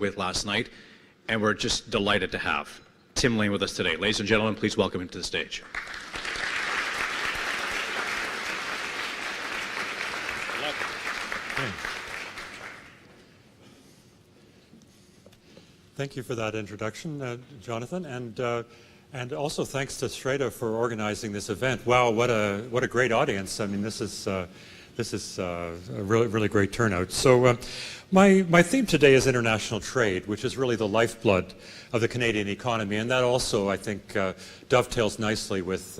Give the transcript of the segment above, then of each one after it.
with last night, and we're just delighted to have Tim Lane with us today. Ladies and gentlemen, please welcome him to the stage. Thank you for that introduction, Jonathan, and also thanks to Strata for organizing this event. Wow, what a great audience! I mean, this is a really great turnout. So, my theme today is international trade, which is really the lifeblood of the Canadian economy, and that also, I think, dovetails nicely with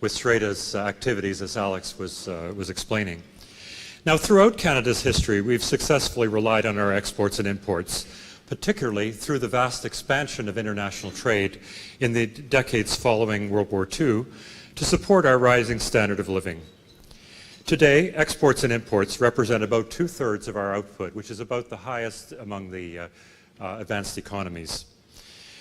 Strata's activities, as Alex was explaining. Now, throughout Canada's history, we've successfully relied on our exports and imports, particularly through the vast expansion of international trade in the decades following World War II, to support our rising standard of living. Today, exports and imports represent about 2/3 of our output, which is about the highest among the advanced economies.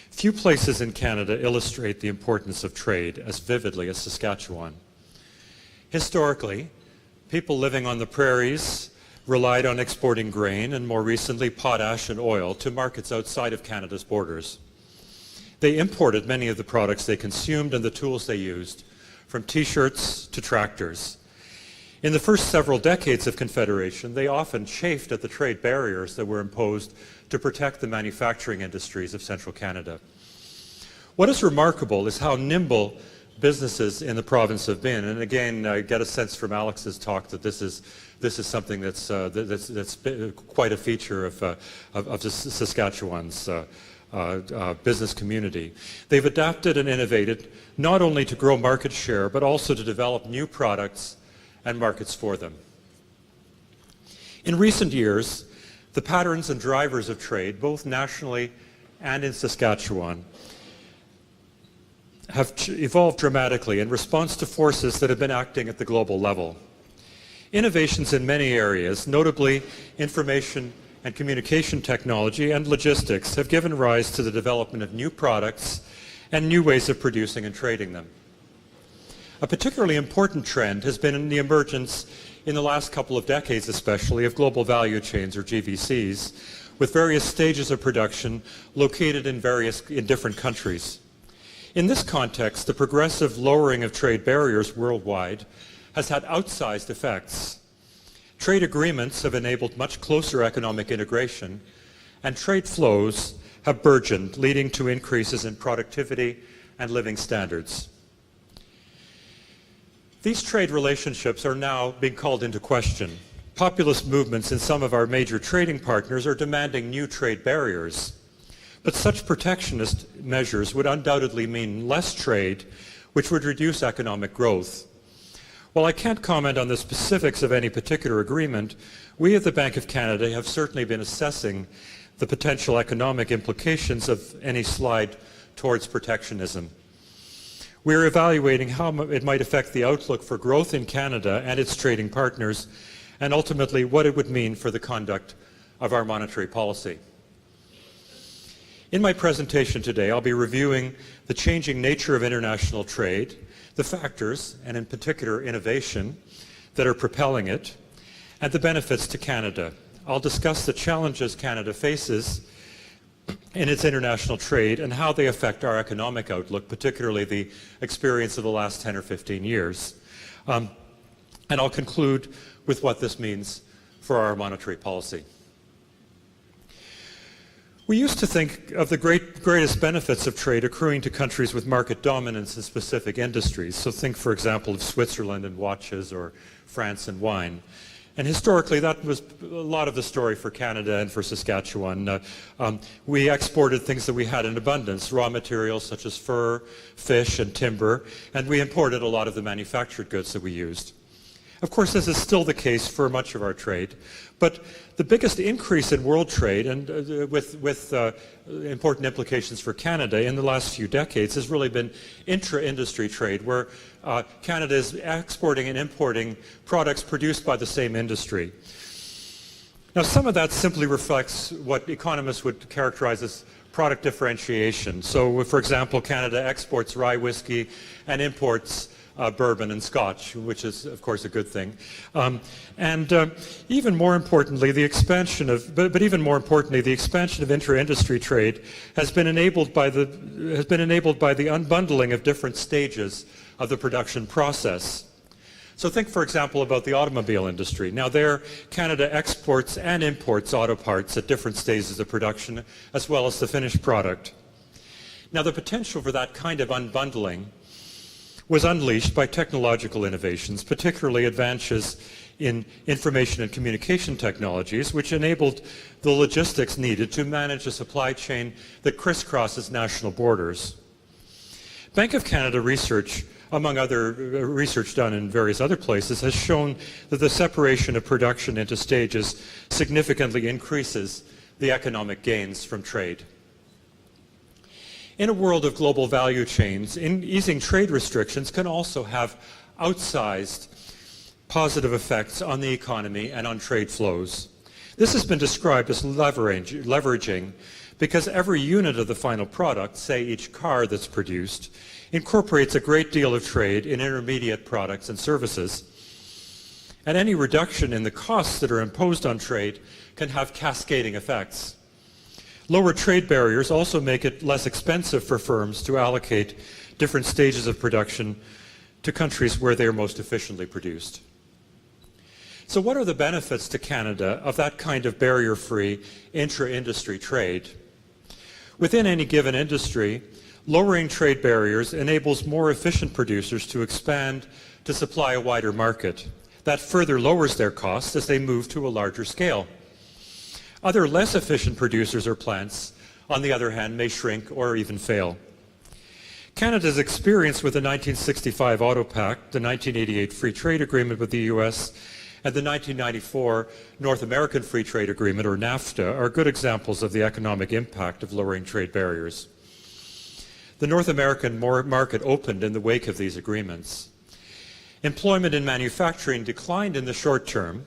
Few places in Canada illustrate the importance of trade as vividly as Saskatchewan. Historically, people living on the prairies relied on exporting grain and, more recently, potash and oil to markets outside of Canada's borders. They imported many of the products they consumed and the tools they used, from t-shirts to tractors. In the first several decades of Confederation, they often chafed at the trade barriers that were imposed to protect the manufacturing industries of central Canada. What is remarkable is how nimble businesses in the province have been, and again, I get a sense from Alex's talk that this is something that's quite a feature of Saskatchewan's business community. They've adapted and innovated not only to grow market share, but also to develop new products and markets for them. In recent years, the patterns and drivers of trade, both nationally and in Saskatchewan, have evolved dramatically in response to forces that have been acting at the global level. Innovations in many areas, notably information and communication technology and logistics, have given rise to the development of new products and new ways of producing and trading them. A particularly important trend has been in the emergence, in the last couple of decades especially, of global value chains, or GVCs, with various stages of production located in different countries. In this context, the progressive lowering of trade barriers worldwide has had outsized effects. Trade agreements have enabled much closer economic integration, and trade flows have burgeoned, leading to increases in productivity and living standards. These trade relationships are now being called into question. Populist movements in some of our major trading partners are demanding new trade barriers. But such protectionist measures would undoubtedly mean less trade, which would reduce economic growth. While I can't comment on the specifics of any particular agreement, we at the Bank of Canada have certainly been assessing the potential economic implications of any slide towards protectionism. We're evaluating how it might affect the outlook for growth in Canada and its trading partners, and ultimately what it would mean for the conduct of our monetary policy. In my presentation today, I'll be reviewing the changing nature of international trade, the factors, and in particular innovation, that are propelling it, and the benefits to Canada. I'll discuss the challenges Canada faces in its international trade and how they affect our economic outlook, particularly the experience of the last 10 or 15 years. And I'll conclude with what this means for our monetary policy. We used to think of the greatest benefits of trade accruing to countries with market dominance in specific industries. So think, for example, of Switzerland and watches, or France and wine. And historically, that was a lot of the story for Canada and for Saskatchewan. We exported things that we had in abundance, raw materials such as fur, fish, and timber, and we imported a lot of the manufactured goods that we used. Of course, this is still the case for much of our trade, but the biggest increase in world trade, and with important implications for Canada in the last few decades, has really been intra-industry trade, where Canada is exporting and importing products produced by the same industry. Now, some of that simply reflects what economists would characterize as product differentiation. So, for example, Canada exports rye whiskey and imports bourbon and scotch, which is, of course, a good thing. Even more importantly, the expansion of, but even more importantly, the expansion of intra-industry trade has been enabled by the unbundling of different stages of the production process. So think, for example, about the automobile industry. Now there, Canada exports and imports auto parts at different stages of production, as well as the finished product. Now the potential for that kind of unbundling was unleashed by technological innovations, particularly advances in information and communication technologies, which enabled the logistics needed to manage a supply chain that crisscrosses national borders. Bank of Canada research, among other research done in various other places, has shown that the separation of production into stages significantly increases the economic gains from trade. In a world of global value chains, easing trade restrictions can also have outsized positive effects on the economy and on trade flows. This has been described as leveraging because every unit of the final product, say each car that's produced, incorporates a great deal of trade in intermediate products and services. And any reduction in the costs that are imposed on trade can have cascading effects. Lower trade barriers also make it less expensive for firms to allocate different stages of production to countries where they are most efficiently produced. So what are the benefits to Canada of that kind of barrier-free intra-industry trade? Within any given industry, lowering trade barriers enables more efficient producers to expand to supply a wider market. That further lowers their costs as they move to a larger scale. Other less efficient producers or plants, on the other hand, may shrink or even fail. Canada's experience with the 1965 Auto Pact, the 1988 Free Trade Agreement with the U.S., and the 1994 North American Free Trade Agreement, or NAFTA, are good examples of the economic impact of lowering trade barriers. The North American market opened in the wake of these agreements. Employment in manufacturing declined in the short term,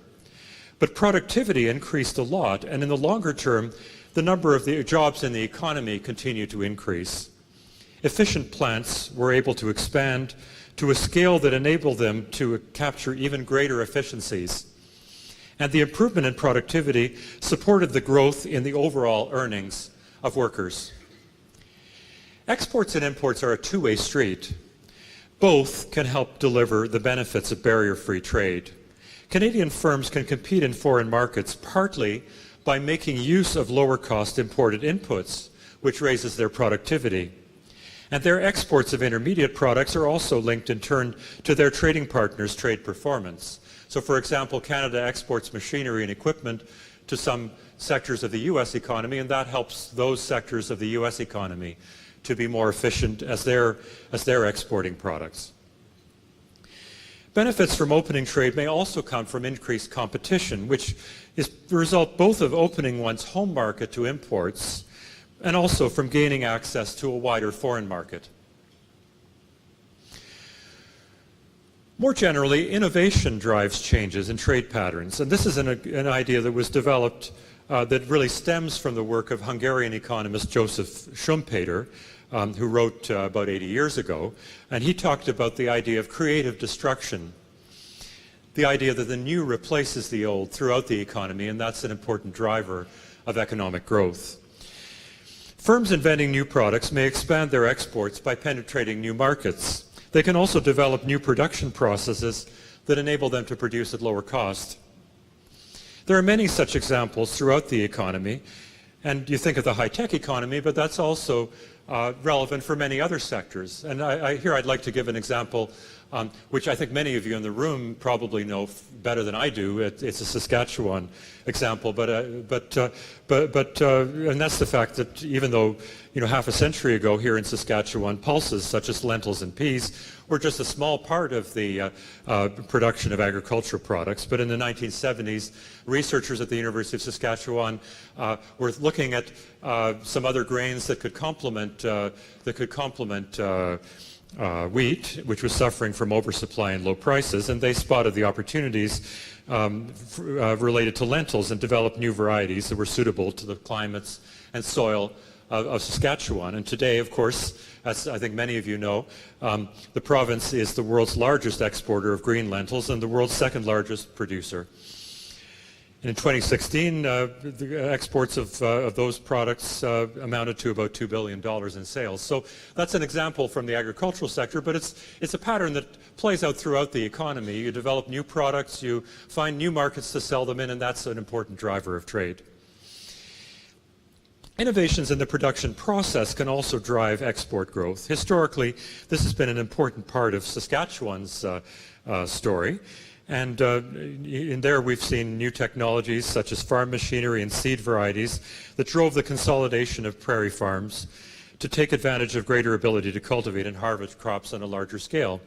but productivity increased a lot, and in the longer term, the number of the jobs in the economy continued to increase. Efficient plants were able to expand to a scale that enabled them to capture even greater efficiencies. And the improvement in productivity supported the growth in the overall earnings of workers. Exports and imports are a two-way street. Both can help deliver the benefits of barrier-free trade. Canadian firms can compete in foreign markets partly by making use of lower-cost imported inputs, which raises their productivity. And their exports of intermediate products are also linked in turn to their trading partners' trade performance. So, for example, Canada exports machinery and equipment to some sectors of the U.S. economy, and that helps those sectors of the U.S. economy to be more efficient as they're exporting products. Benefits from opening trade may also come from increased competition, which is the result both of opening one's home market to imports and also from gaining access to a wider foreign market. More generally, innovation drives changes in trade patterns, and this is an idea that was developed that really stems from the work of Hungarian economist Joseph Schumpeter, who wrote about 80 years ago, and he talked about the idea of creative destruction, the idea that the new replaces the old throughout the economy, and that's an important driver of economic growth. Firms inventing new products may expand their exports by penetrating new markets. They can also develop new production processes that enable them to produce at lower cost. There are many such examples throughout the economy, and you think of the high-tech economy, but that's also relevant for many other sectors. And here I'd like to give an example which I think many of you in the room probably know better than I do. It's a Saskatchewan example, and that's the fact that even though half a century ago here in Saskatchewan, pulses such as lentils and peas were just a small part of the production of agricultural products. But in the 1970s, researchers at the University of Saskatchewan were looking at some other grains that could complement wheat, which was suffering from oversupply and low prices, and they spotted the opportunities related to lentils and developed new varieties that were suitable to the climates and soil of Saskatchewan. And today, of course, as I think many of you know, the province is the world's largest exporter of green lentils and the world's second largest producer. In 2016, the exports of those products amounted to about $2 billion in sales. So that's an example from the agricultural sector, but it's a pattern that plays out throughout the economy. You develop new products, you find new markets to sell them in, and that's an important driver of trade. Innovations in the production process can also drive export growth. Historically, this has been an important part of Saskatchewan's story. And in there we've seen new technologies such as farm machinery and seed varieties that drove the consolidation of prairie farms to take advantage of greater ability to cultivate and harvest crops on a larger scale.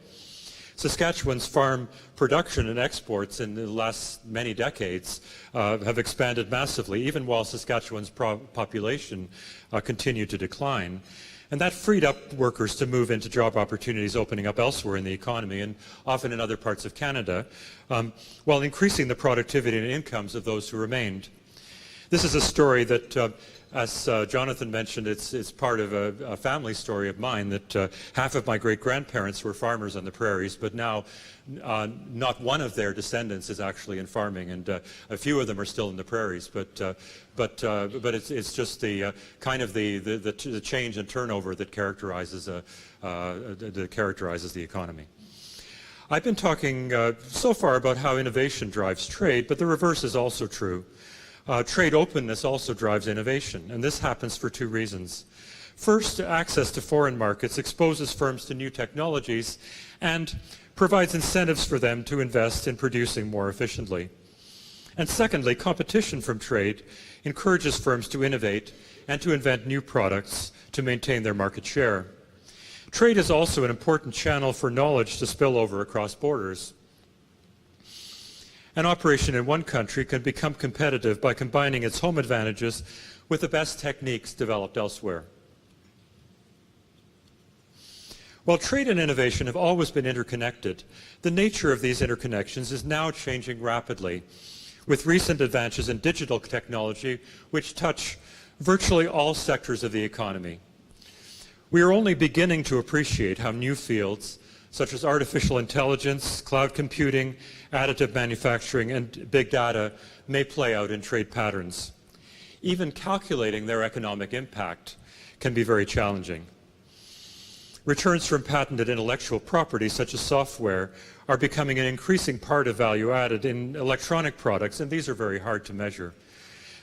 Saskatchewan's farm production and exports in the last many decades have expanded massively, even while Saskatchewan's population continued to decline. And that freed up workers to move into job opportunities opening up elsewhere in the economy and often in other parts of Canada, while increasing the productivity and incomes of those who remained. This is a story that, as Jonathan mentioned, it's part of a family story of mine, that half of my great-grandparents were farmers on the prairies, but now not one of their descendants is actually in farming, and a few of them are still in the prairies, but it's just the kind of the change and turnover that characterizes the economy. I've been talking so far about how innovation drives trade, but the reverse is also true. Trade openness also drives innovation, and this happens for two reasons. First, access to foreign markets exposes firms to new technologies and provides incentives for them to invest in producing more efficiently. And secondly, competition from trade encourages firms to innovate and to invent new products to maintain their market share. Trade is also an important channel for knowledge to spill over across borders. An operation in one country can become competitive by combining its home advantages with the best techniques developed elsewhere. While trade and innovation have always been interconnected, the nature of these interconnections is now changing rapidly, with recent advances in digital technology which touch virtually all sectors of the economy. We are only beginning to appreciate how new fields such as artificial intelligence, cloud computing, additive manufacturing, and big data may play out in trade patterns. Even calculating their economic impact can be very challenging. Returns from patented intellectual property, such as software, are becoming an increasing part of value added in electronic products, and these are very hard to measure.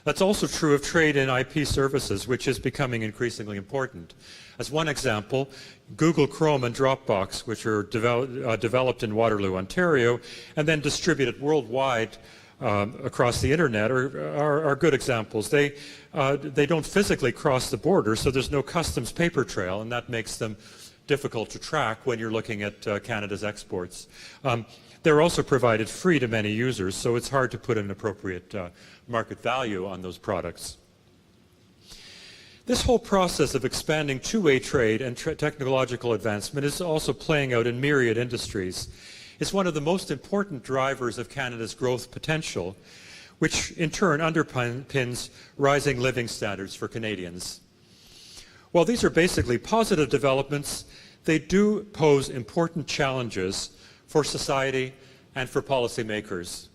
That's also true of trade in IP services, which is becoming increasingly important. As one example, Google Chrome and Dropbox, which are developed in Waterloo, Ontario, and then distributed worldwide across the internet are good examples. They don't physically cross the border, so there's no customs paper trail, and that makes them difficult to track when you're looking at Canada's exports. They're also provided free to many users, so it's hard to put an appropriate market value on those products. This whole process of expanding two-way trade and technological advancement is also playing out in myriad industries. It's one of the most important drivers of Canada's growth potential, which in turn underpins rising living standards for Canadians. While these are basically positive developments, they do pose important challenges for society and for policymakers.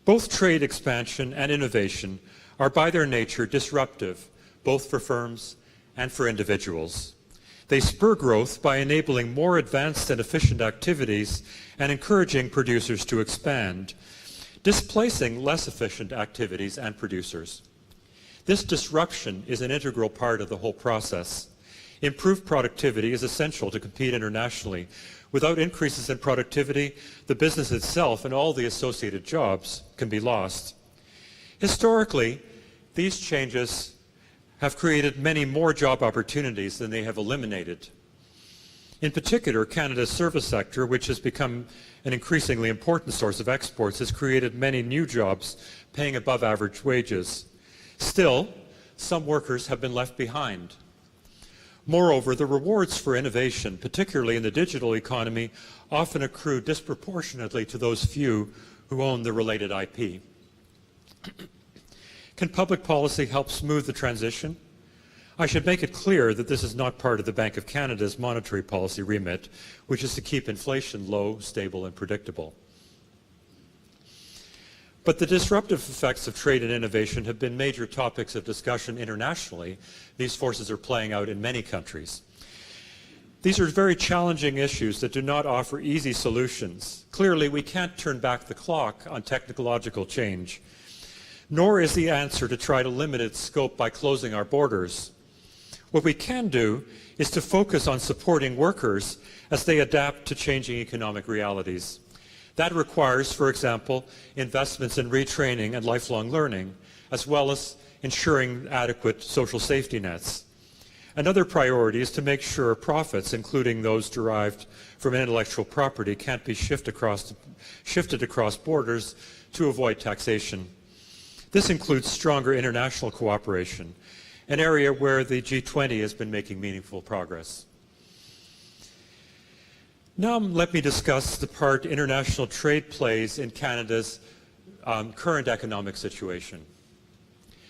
Both trade expansion and innovation are by their nature disruptive, both for firms and for individuals. They spur growth by enabling more advanced and efficient activities and encouraging producers to expand, displacing less efficient activities and producers. This disruption is an integral part of the whole process. Improved productivity is essential to compete internationally. Without increases in productivity, the business itself and all the associated jobs can be lost. Historically, these changes have created many more job opportunities than they have eliminated. In particular, Canada's service sector, which has become an increasingly important source of exports, has created many new jobs paying above average wages. Still, some workers have been left behind. Moreover, the rewards for innovation, particularly in the digital economy, often accrue disproportionately to those few who own the related IP. Can public policy help smooth the transition? I should make it clear that this is not part of the Bank of Canada's monetary policy remit, which is to keep inflation low, stable, and predictable. But the disruptive effects of trade and innovation have been major topics of discussion internationally. These forces are playing out in many countries. These are very challenging issues that do not offer easy solutions. Clearly, we can't turn back the clock on technological change, nor is the answer to try to limit its scope by closing our borders. What we can do is to focus on supporting workers as they adapt to changing economic realities. That requires, for example, investments in retraining and lifelong learning, as well as ensuring adequate social safety nets. Another priority is to make sure profits, including those derived from intellectual property, can't be shifted across borders to avoid taxation. This includes stronger international cooperation, an area where the G20 has been making meaningful progress. Now let me discuss the part international trade plays in Canada's current economic situation.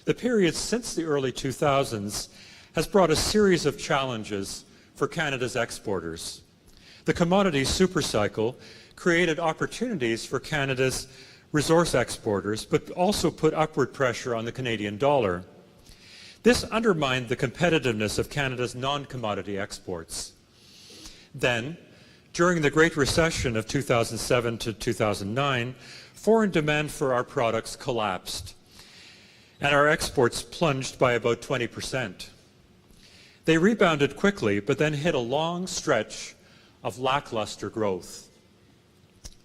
The period since the early 2000s has brought a series of challenges for Canada's exporters. The commodity supercycle created opportunities for Canada's resource exporters, but also put upward pressure on the Canadian dollar. This undermined the competitiveness of Canada's non-commodity exports. Then, during the Great Recession of 2007 to 2009, foreign demand for our products collapsed, and our exports plunged by about 20%. They rebounded quickly, but then hit a long stretch of lackluster growth.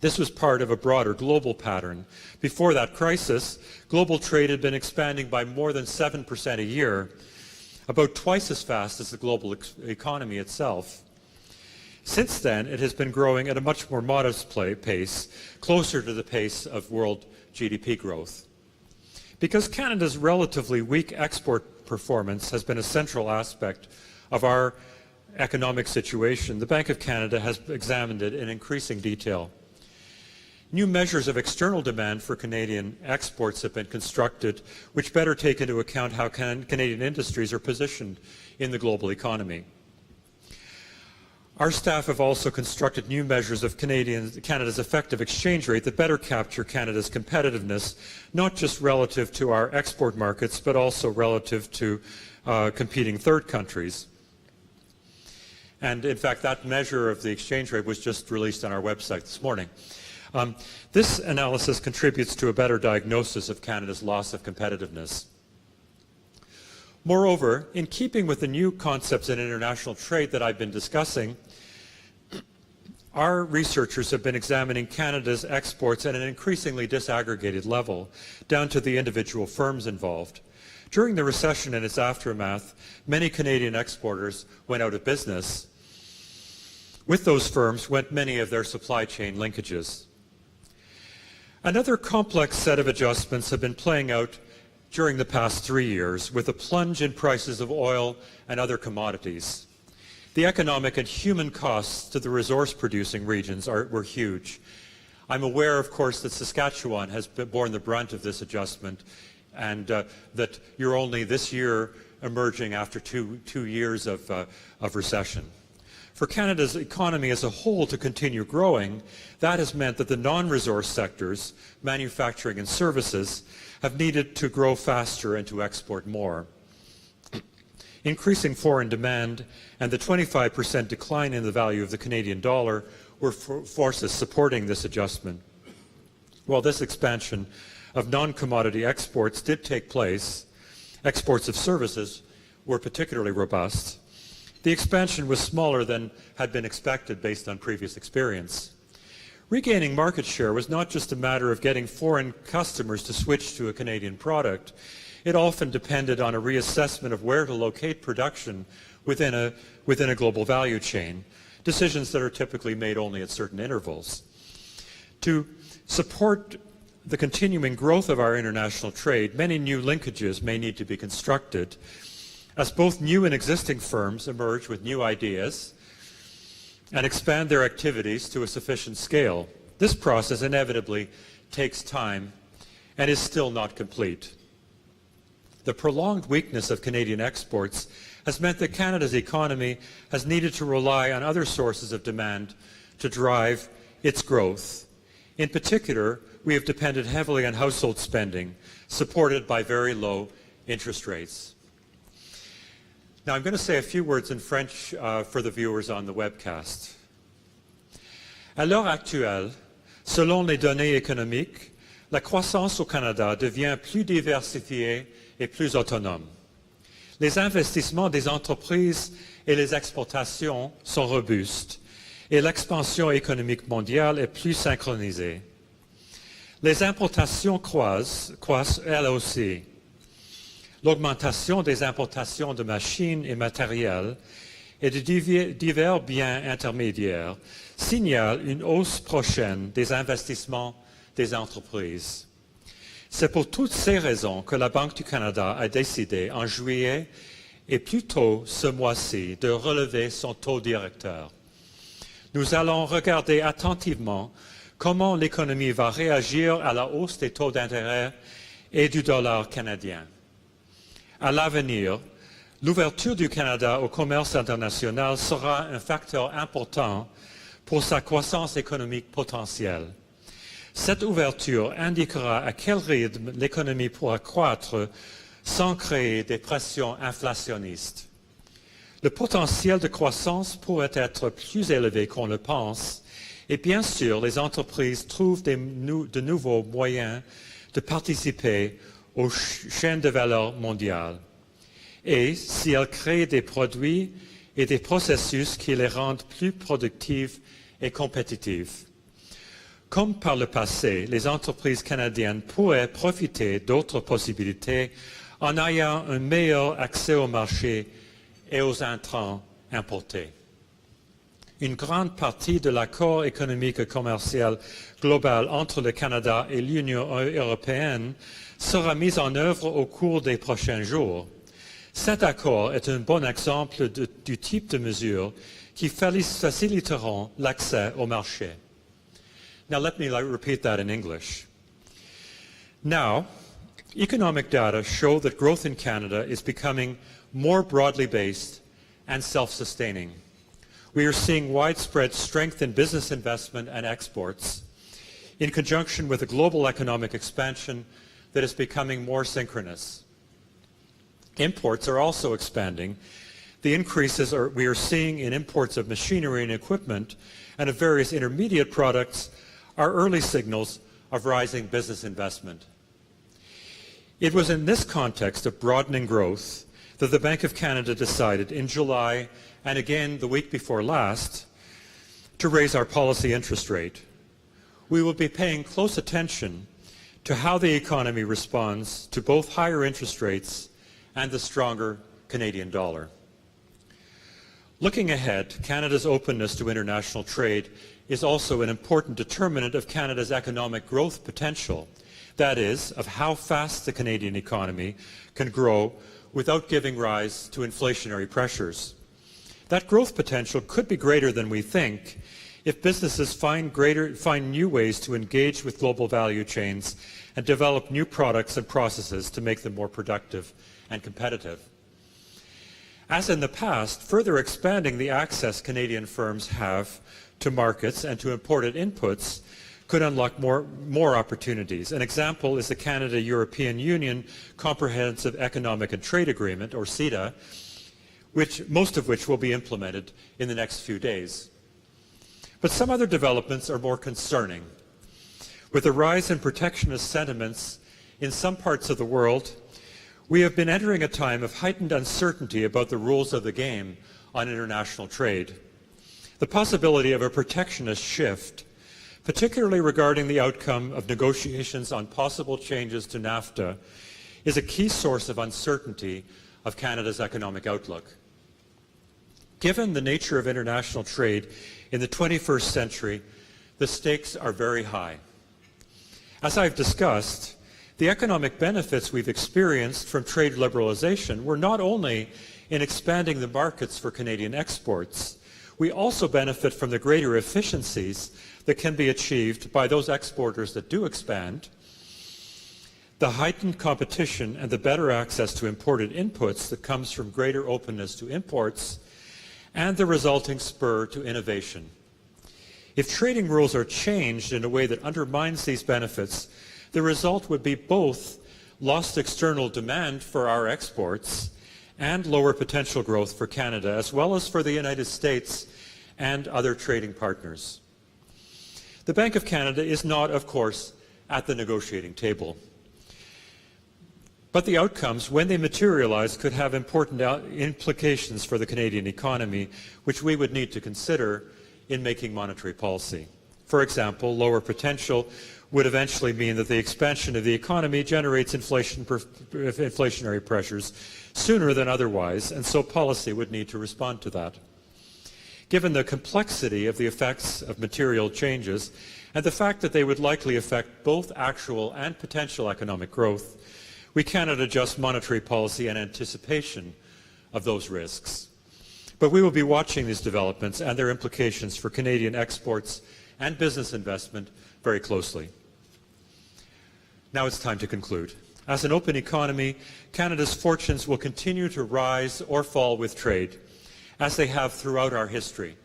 This was part of a broader global pattern. Before that crisis, global trade had been expanding by more than 7% a year, about twice as fast as the global economy itself. Since then, it has been growing at a much more modest pace, closer to the pace of world GDP growth. Because Canada's relatively weak export performance has been a central aspect of our economic situation, the Bank of Canada has examined it in increasing detail. New measures of external demand for Canadian exports have been constructed, which better take into account how Canadian industries are positioned in the global economy. Our staff have also constructed new measures of Canada's effective exchange rate that better capture Canada's competitiveness, not just relative to our export markets, but also relative to competing third countries. And in fact, that measure of the exchange rate was just released on our website this morning. This analysis contributes to a better diagnosis of Canada's loss of competitiveness. Moreover, in keeping with the new concepts in international trade that I've been discussing, our researchers have been examining Canada's exports at an increasingly disaggregated level, down to the individual firms involved. During the recession and its aftermath, many Canadian exporters went out of business. With those firms went many of their supply chain linkages. Another complex set of adjustments have been playing out during the past 3 years, with a plunge in prices of oil and other commodities. The economic and human costs to the resource-producing regions were huge. I'm aware, of course, that Saskatchewan has borne the brunt of this adjustment, and that you're only this year emerging after two years of recession. For Canada's economy as a whole to continue growing, that has meant that the non-resource sectors, manufacturing and services, have needed to grow faster and to export more. Increasing foreign demand and the 25% decline in the value of the Canadian dollar were forces supporting this adjustment. While this expansion of non-commodity exports did take place, exports of services were particularly robust. The expansion was smaller than had been expected based on previous experience. Regaining market share was not just a matter of getting foreign customers to switch to a Canadian product. It often depended on a reassessment of where to locate production within a global value chain, decisions that are typically made only at certain intervals. To support the continuing growth of our international trade, many new linkages may need to be constructed as both new and existing firms emerge with new ideas and expand their activities to a sufficient scale. This process inevitably takes time and is still not complete. The prolonged weakness of Canadian exports has meant that Canada's economy has needed to rely on other sources of demand to drive its growth. In particular, we have depended heavily on household spending, supported by very low interest rates. Now, I'm going to say a few words in French for the viewers on the webcast. À l'heure actuelle, selon les données économiques, la croissance au Canada devient plus diversifiée et plus autonome. Les investissements des entreprises et les exportations sont robustes et l'expansion économique mondiale est plus synchronisée. Les importations croissent elles aussi. L'augmentation des importations de machines et matériels et de divers biens intermédiaires signale une hausse prochaine des investissements des entreprises. C'est pour toutes ces raisons que la Banque du Canada a décidé en juillet et plus tôt ce mois-ci de relever son taux directeur. Nous allons regarder attentivement comment l'économie va réagir à la hausse des taux d'intérêt et du dollar canadien. À l'avenir, l'ouverture du Canada au commerce international sera un facteur important pour sa croissance économique potentielle. Cette ouverture indiquera à quel rythme l'économie pourra croître sans créer des pressions inflationnistes. Le potentiel de croissance pourrait être plus élevé qu'on le pense, et bien sûr, les entreprises trouvent de nouveaux moyens de participer aux chaînes de valeur mondiales. Et si elles créent des produits et des processus qui les rendent plus productifs et compétitifs. Comme par le passé, les entreprises canadiennes pourraient profiter d'autres possibilités en ayant un meilleur accès au marché et aux intrants importés. Une grande partie de l'accord économique et commercial global entre le Canada et l'Union européenne sera mise en œuvre au cours des prochains jours. Cet accord est un bon exemple du type de mesures qui faciliteront l'accès au marché. Now let me repeat that in English. Now, economic data show that growth in Canada is becoming more broadly based and self-sustaining. We are seeing widespread strength in business investment and exports in conjunction with a global economic expansion that is becoming more synchronous. Imports are also expanding. The increases we are seeing in imports of machinery and equipment and of various intermediate products are early signals of rising business investment. It was in this context of broadening growth that the Bank of Canada decided in July and again the week before last to raise our policy interest rate. We will be paying close attention to how the economy responds to both higher interest rates and the stronger Canadian dollar. Looking ahead, Canada's openness to international trade is also an important determinant of Canada's economic growth potential, that is, of how fast the Canadian economy can grow without giving rise to inflationary pressures. That growth potential could be greater than we think if businesses find new ways to engage with global value chains and develop new products and processes to make them more productive and competitive. As in the past, further expanding the access Canadian firms have to markets and to imported inputs could unlock more opportunities. An example is the Canada-European Union Comprehensive Economic and Trade Agreement, or CETA, most of which will be implemented in the next few days. But some other developments are more concerning. With the rise in protectionist sentiments in some parts of the world, we have been entering a time of heightened uncertainty about the rules of the game on international trade. The possibility of a protectionist shift, particularly regarding the outcome of negotiations on possible changes to NAFTA, is a key source of uncertainty of Canada's economic outlook. Given the nature of international trade in the 21st century, the stakes are very high. As I've discussed, the economic benefits we've experienced from trade liberalization were not only in expanding the markets for Canadian exports, we also benefit from the greater efficiencies that can be achieved by those exporters that do expand. the heightened competition and the better access to imported inputs that comes from greater openness to imports, and the resulting spur to innovation. If trading rules are changed in a way that undermines these benefits, the result would be both lost external demand for our exports and lower potential growth for Canada, as well as for the United States and other trading partners. The Bank of Canada is not, of course, at the negotiating table. But the outcomes, when they materialize, could have important implications for the Canadian economy, which we would need to consider in making monetary policy. For example, lower potential would eventually mean that the expansion of the economy generates inflationary pressures sooner than otherwise, and so policy would need to respond to that. Given the complexity of the effects of material changes and the fact that they would likely affect both actual and potential economic growth, we cannot adjust monetary policy in anticipation of those risks. But we will be watching these developments and their implications for Canadian exports and business investment very closely. Now it's time to conclude. As an open economy, Canada's fortunes will continue to rise or fall with trade, as they have throughout our history.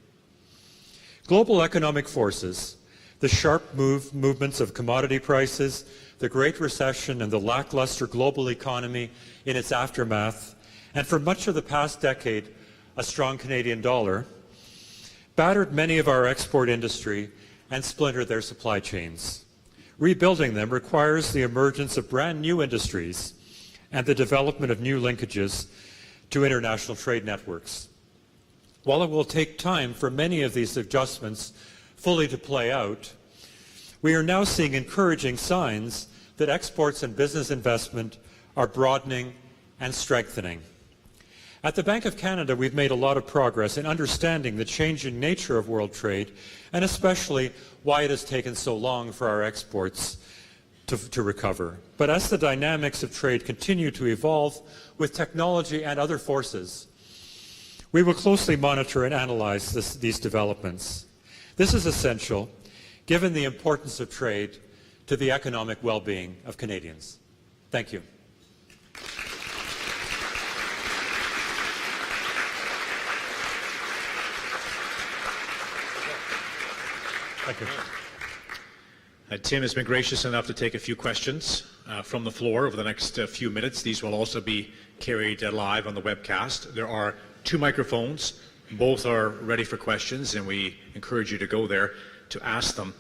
Global economic forces, the sharp movements of commodity prices, the Great Recession and the lackluster global economy in its aftermath, and for much of the past decade, a strong Canadian dollar, battered many of our export industry and splintered their supply chains. Rebuilding them requires the emergence of brand new industries and the development of new linkages to international trade networks. While it will take time for many of these adjustments fully to play out, we are now seeing encouraging signs that exports and business investment are broadening and strengthening. At the Bank of Canada, we've made a lot of progress in understanding the changing nature of world trade, and especially why it has taken so long for our exports to recover. But as the dynamics of trade continue to evolve with technology and other forces, we will closely monitor and analyze these developments. This is essential, given the importance of trade to the economic well-being of Canadians. Thank you. Thank you. Tim has been gracious enough to take a few questions from the floor over the next few minutes. These will also be carried live on the webcast. There are 2 microphones. Both are ready for questions, and we encourage you to go there to ask them.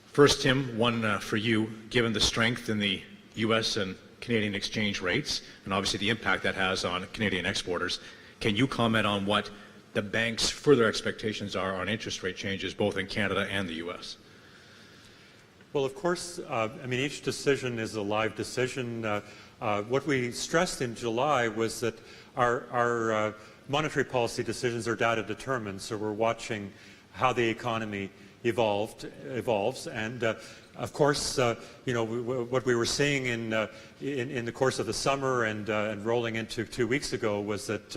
First, Tim, one for you. Given the strength in the U.S. and Canadian exchange rates, and obviously the impact that has on Canadian exporters, can you comment on what the bank's further expectations are on interest rate changes both in Canada and the U.S.? Well, of course, each decision is a live decision. What we stressed in July was that our monetary policy decisions are data determined, so we're watching how the economy evolves, and of course, what we were seeing in the course of the summer and rolling into 2 weeks ago was that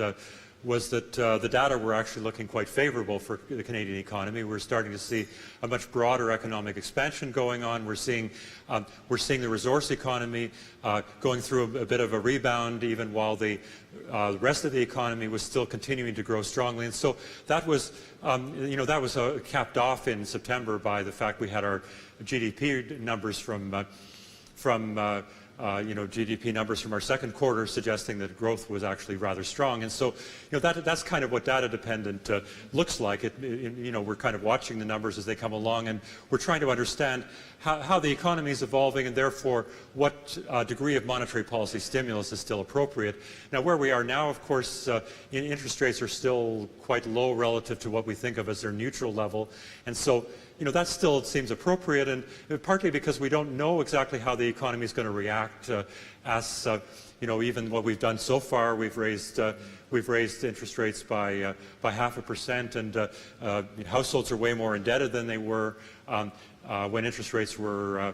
the data were actually looking quite favorable for the Canadian economy. We're starting to see a much broader economic expansion going on. We're seeing the resource economy going through a bit of a rebound, even while the rest of the economy was still continuing to grow strongly. And so that was, capped off in September by the fact we had our GDP numbers from GDP numbers from our second quarter suggesting that growth was actually rather strong. And so, that's kind of what data dependent looks like. We're kind of watching the numbers as they come along, and we're trying to understand how the economy is evolving, and therefore what degree of monetary policy stimulus is still appropriate. Now, where we are now, of course, interest rates are still quite low relative to what we think of as their neutral level. And so, that still seems appropriate, and partly because we don't know exactly how the economy is going to react. Even what we've done so far, we've raised interest rates by 0.5%, and households are way more indebted than they were when interest rates were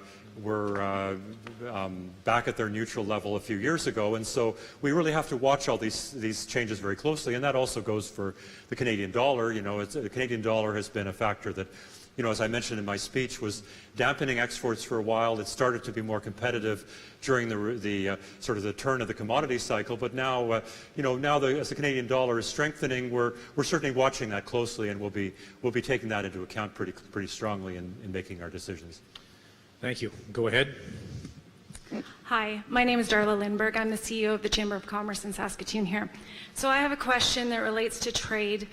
back at their neutral level a few years ago. And so we really have to watch all these changes very closely, and that also goes for the Canadian dollar. The Canadian dollar has been a factor that as I mentioned in my speech, was dampening exports for a while. It started to be more competitive during the sort of the turn of the commodity cycle. But now, as the Canadian dollar is strengthening, we're certainly watching that closely, and we'll be taking that into account pretty strongly in making our decisions. Thank you. Go ahead. Hi, my name is Darla Lindberg. I'm the CEO of the Chamber of Commerce in Saskatoon here. So I have a question that relates to trade.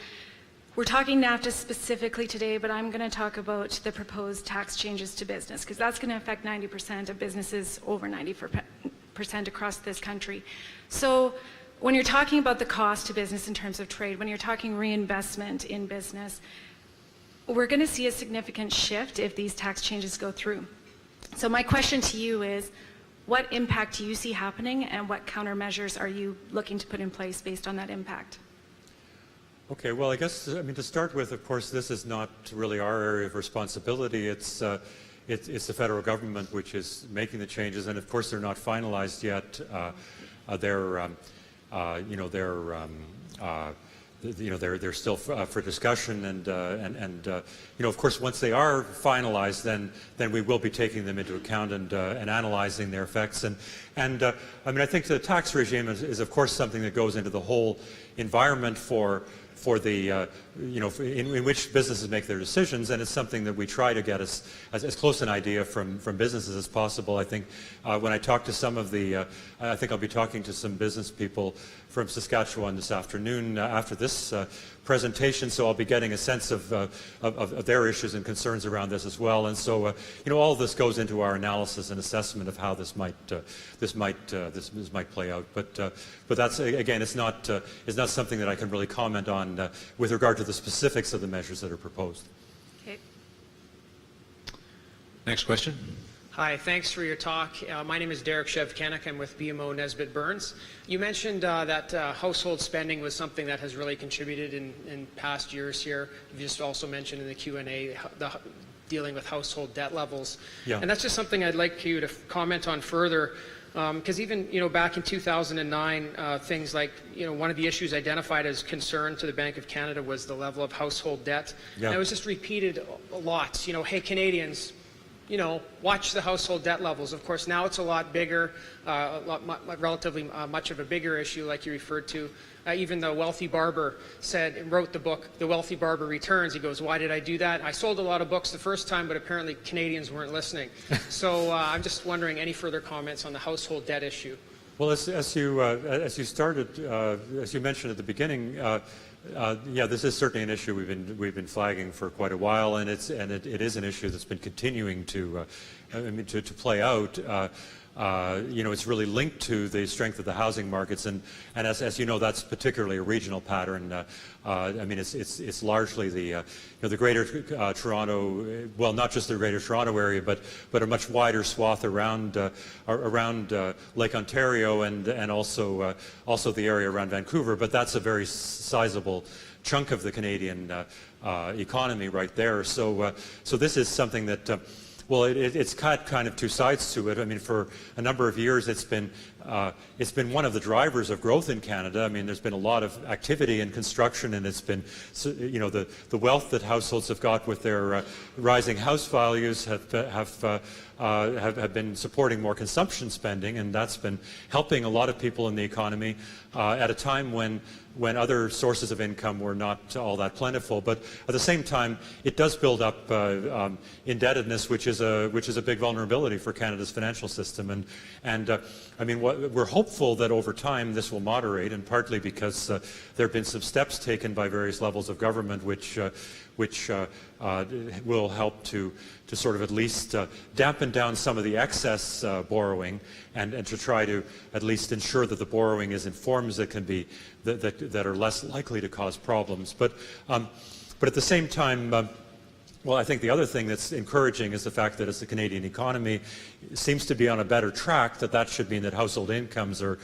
We're talking NAFTA specifically today, but I'm going to talk about the proposed tax changes to business, because that's going to affect 90% of businesses, over 90% across this country. So when you're talking about the cost to business in terms of trade, when you're talking reinvestment in business, we're going to see a significant shift if these tax changes go through. So my question to you is, what impact do you see happening, and what countermeasures are you looking to put in place based on that impact? Okay, well, I guess, to start with, of course, this is not really our area of responsibility. It's the federal government which is making the changes, and of course they're not finalized yet. They're still for discussion, and of course, once they are finalized, then we will be taking them into account and analyzing their effects. I think the tax regime is of course something that goes into the whole environment for the in which businesses make their decisions, and it's something that we try to get as close an idea from businesses as possible. I think when I talk to some of the, I think I'll be talking to some business people from Saskatchewan this afternoon after this presentation, so I'll be getting a sense of their issues and concerns around this as well. And so all of this goes into our analysis and assessment of how this might play out. But that's, again, it's not something that I can really comment on with regard to the specifics of the measures that are proposed. Okay. Next question. Hi, thanks for your talk. My name is Derek Shevkenik. I'm with BMO Nesbitt Burns. You mentioned that household spending was something that has really contributed in past years here. You just also mentioned in the Q&A dealing with household debt levels. Yeah. And that's just something I'd like you to comment on further. Because even back in 2009, things like one of the issues identified as concern to the Bank of Canada was the level of household debt. Yeah. And it was just repeated a lot. Hey, Canadians, watch the household debt levels. Of course, now it's a lot bigger, relatively much of a bigger issue, like you referred to. Even the wealthy barber wrote the book, The Wealthy Barber Returns. He goes, why did I do that? I sold a lot of books the first time, but apparently Canadians weren't listening. So I'm just wondering, any further comments on the household debt issue? Well, as you mentioned at the beginning, yeah, this is certainly an issue we've been flagging for quite a while, and it is an issue that's been continuing to play out. It's really linked to the strength of the housing markets, and as you know, that's particularly a regional pattern. It's largely the Greater Toronto, well, not just the Greater Toronto area, but a much wider swath around Lake Ontario and also the area around Vancouver. But that's a very sizable chunk of the Canadian economy right there. So this is something that. Well, it's got kind of two sides to it. For a number of years, it's been one of the drivers of growth in Canada. There's been a lot of activity in construction, and it's been, the wealth that households have got with their rising house values have been supporting more consumption spending, and that's been helping a lot of people in the economy at a time when other sources of income were not all that plentiful. But at the same time, it does build up indebtedness, which is a big vulnerability for Canada's financial system. We're hopeful that over time this will moderate, and partly because there have been some steps taken by various levels of government which will help to sort of at least dampen down some of the excess borrowing and to try to at least ensure that the borrowing is in forms that can be that are less likely to cause problems. But at the same time, well, I think the other thing that's encouraging is the fact that as the Canadian economy seems to be on a better track, that should mean that household incomes are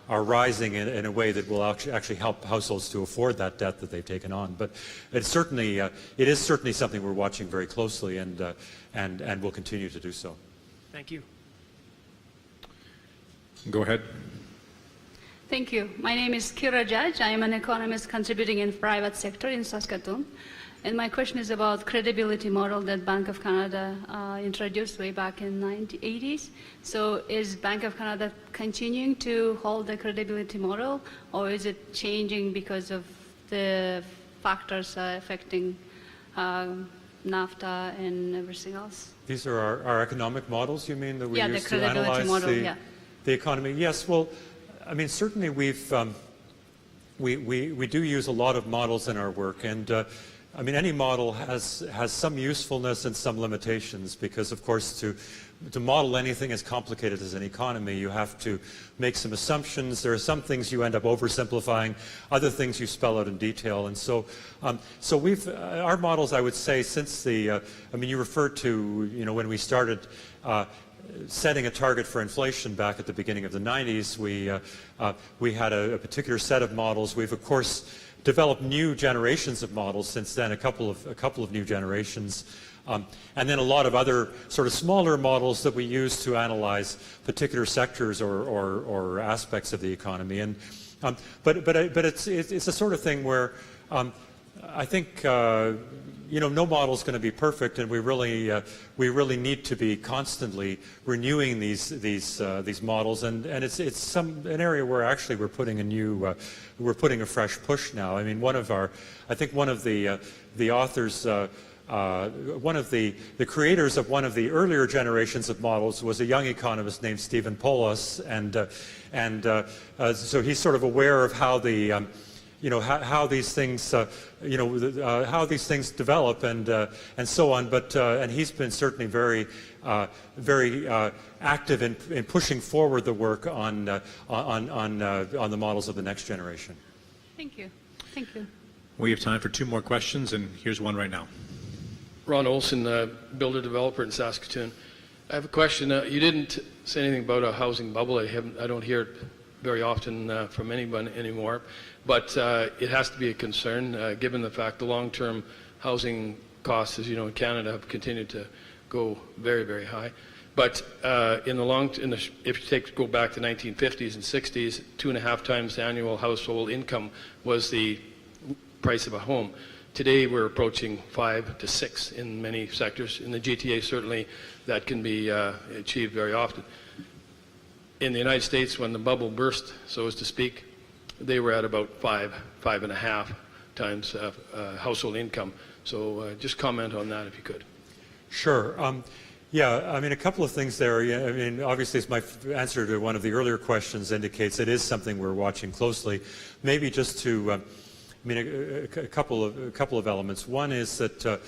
rising in a way that will actually help households to afford that debt that they've taken on. But it is certainly something we're watching very closely, and will continue to do so. Thank you. Go ahead. Thank you. My name is Kira Judge. I am an economist contributing in private sector in Saskatoon. And my question is about credibility model that Bank of Canada introduced way back in the 1980s. So is Bank of Canada continuing to hold the credibility model, or is it changing because of the factors affecting NAFTA and everything else? These are our economic models, you mean, that we Yeah, the use to credibility analyze model, yeah. the economy? Yes, well, I mean, certainly we do use a lot of models in our work, and I mean, any model has some usefulness and some limitations, because, of course, to model anything as complicated as an economy, you have to make some assumptions. There are some things you end up oversimplifying, other things you spell out in detail. And so our models, I would say, since I mean, you referred to, you know, when we started setting a target for inflation back at the beginning of the 90s, we had a particular set of models. We've, of course, developed new generations of models since then, a couple of new generations, and then a lot of other sort of smaller models that we use to analyze particular sectors or aspects of the economy. And but it's a sort of thing where I think you know, no model is going to be perfect, and we really need to be constantly renewing these models, and it's an area where actually we're putting a fresh push now. I mean, I think one of the authors, one of the creators of one of the earlier generations of models was a young economist named Stephen Polis, and so he's sort of aware of how the you know, how these things, you know, how these things develop and so on. But and he's been certainly very active in pushing forward the work on the models of the next generation. Thank you. Thank you. We have time for 2 more questions, and here's one right now. Ron Olson, builder developer in Saskatoon. I have a question. You didn't say anything about a housing bubble. I don't hear it very often from anyone anymore. But it has to be a concern, given the fact the long-term housing costs, as you know, in Canada have continued to go very, very high. But if you go back to 1950s and 60s, 2.5 times the annual household income was the price of a home. Today we're approaching 5 to 6 in many sectors. In the GTA, certainly that can be achieved very often. In the United States, when the bubble burst, so as to speak, they were at about 5.5 times household income. So just comment on that if you could. Sure. Yeah, I mean, a couple of things there. Yeah, I mean, obviously, as my answer to one of the earlier questions indicates, it is something we're watching closely. Maybe just to, I mean, a couple of elements. One is that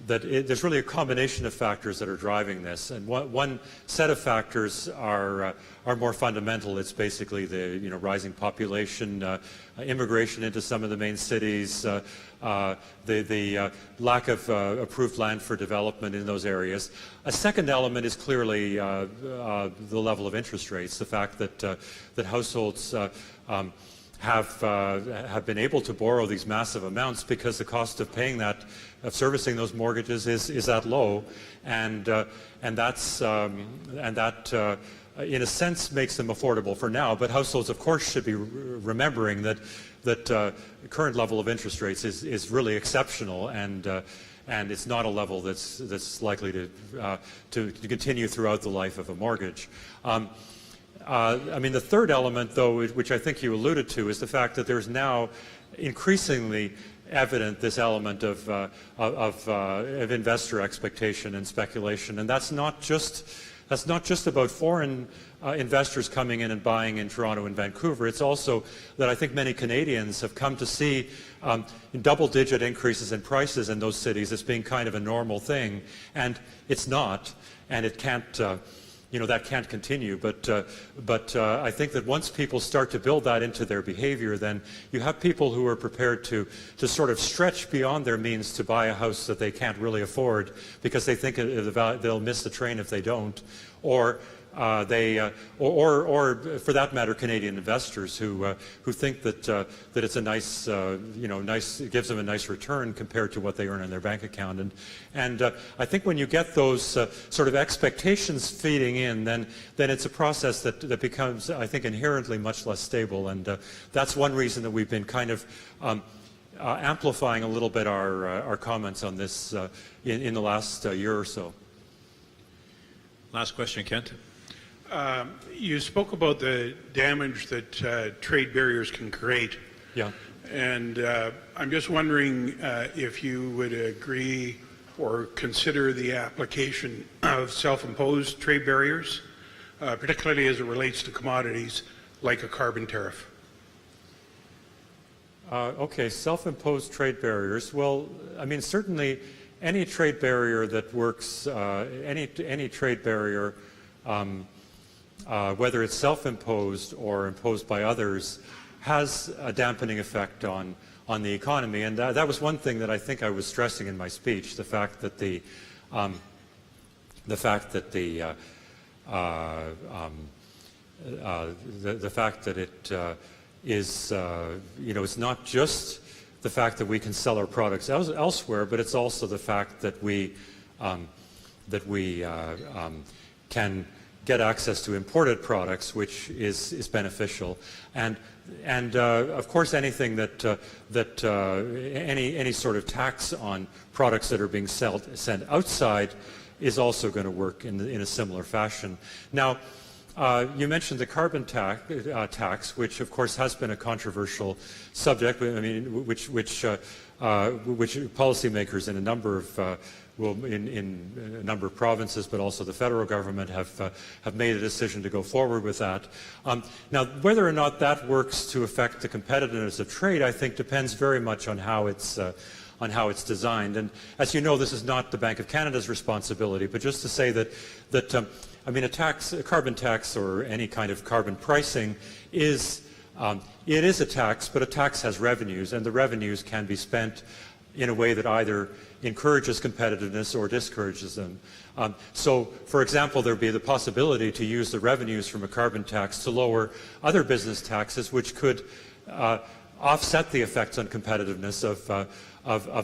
there's really a combination of factors that are driving this, and one set of factors are more fundamental. It's basically the rising population, immigration into some of the main cities, the lack of approved land for development in those areas. A second element is clearly the level of interest rates, the fact that households have been able to borrow these massive amounts because the cost of paying that, of servicing those mortgages is that low, and that in a sense makes them affordable for now. But households, of course, should be remembering that the current level of interest rates is really exceptional, and it's not a level that's likely to continue throughout the life of a mortgage. I mean, the third element, though, which I think you alluded to, is the fact that there's now increasingly evident this element of investor expectation and speculation, and that's not just about foreign investors coming in and buying in Toronto and Vancouver. It's also that I think many Canadians have come to see double-digit increases in prices in those cities as being kind of a normal thing, and it's not, and it can't. That can't continue, but I think that once people start to build that into their behavior, then you have people who are prepared to sort of stretch beyond their means to buy a house that they can't really afford because they think they'll miss the train if they don't, or for that matter, Canadian investors who think that it's a nice, it gives them a nice return compared to what they earn in their bank account, and I think when you get those sort of expectations feeding in, then it's a process that becomes, I think, inherently much less stable, and that's one reason that we've been kind of amplifying a little bit our comments on this in the last year or so. Last question, Kent. You spoke about the damage that trade barriers can create. Yeah. And I'm just wondering if you would agree or consider the application of self-imposed trade barriers, particularly as it relates to commodities like a carbon tariff. Okay, self-imposed trade barriers. Well, I mean, certainly any trade barrier that works, any trade barrier, whether it's self-imposed or imposed by others, has a dampening effect on the economy. And that was one thing that I think I was stressing in my speech: the fact that the fact that it is, you know, it's not just the fact that we can sell our products elsewhere, but it's also the fact that we can get access to imported products, which is beneficial. And of course, anything any sort of tax on products that are being sent outside is also going to work in a similar fashion. Now, you mentioned the carbon tax, which of course has been a controversial subject. I mean, which policymakers in a number of in a number of provinces, but also the federal government have made a decision to go forward with that. Now, whether or not that works to affect the competitiveness of trade, I think depends very much on how it's designed. And as you know, this is not the Bank of Canada's responsibility, but just to say that I mean, a carbon tax, or any kind of carbon pricing is it is a tax, but a tax has revenues, and the revenues can be spent in a way that either encourages competitiveness or discourages them. So, for example, there would be the possibility to use the revenues from a carbon tax to lower other business taxes, which could offset the effects on competitiveness of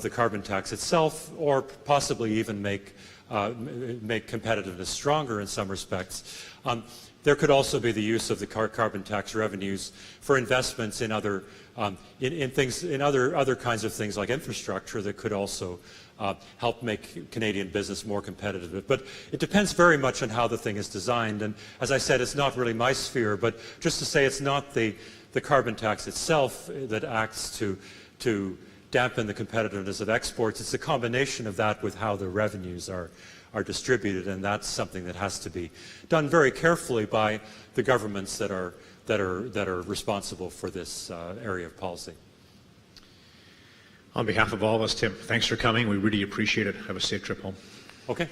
the carbon tax itself, or possibly even make competitiveness stronger in some respects. There could also be the use of the carbon tax revenues for investments in other other kinds of things like infrastructure that could also help make Canadian business more competitive. But it depends very much on how the thing is designed. And as I said, it's not really my sphere, but just to say, it's not the carbon tax itself that acts to dampen the competitiveness of exports. It's a combination of that with how the revenues are distributed, and that's something that has to be done very carefully by the governments that are responsible for this area of policy. On behalf of all of us, Tim, thanks for coming. We really appreciate it. Have a safe trip home. Okay.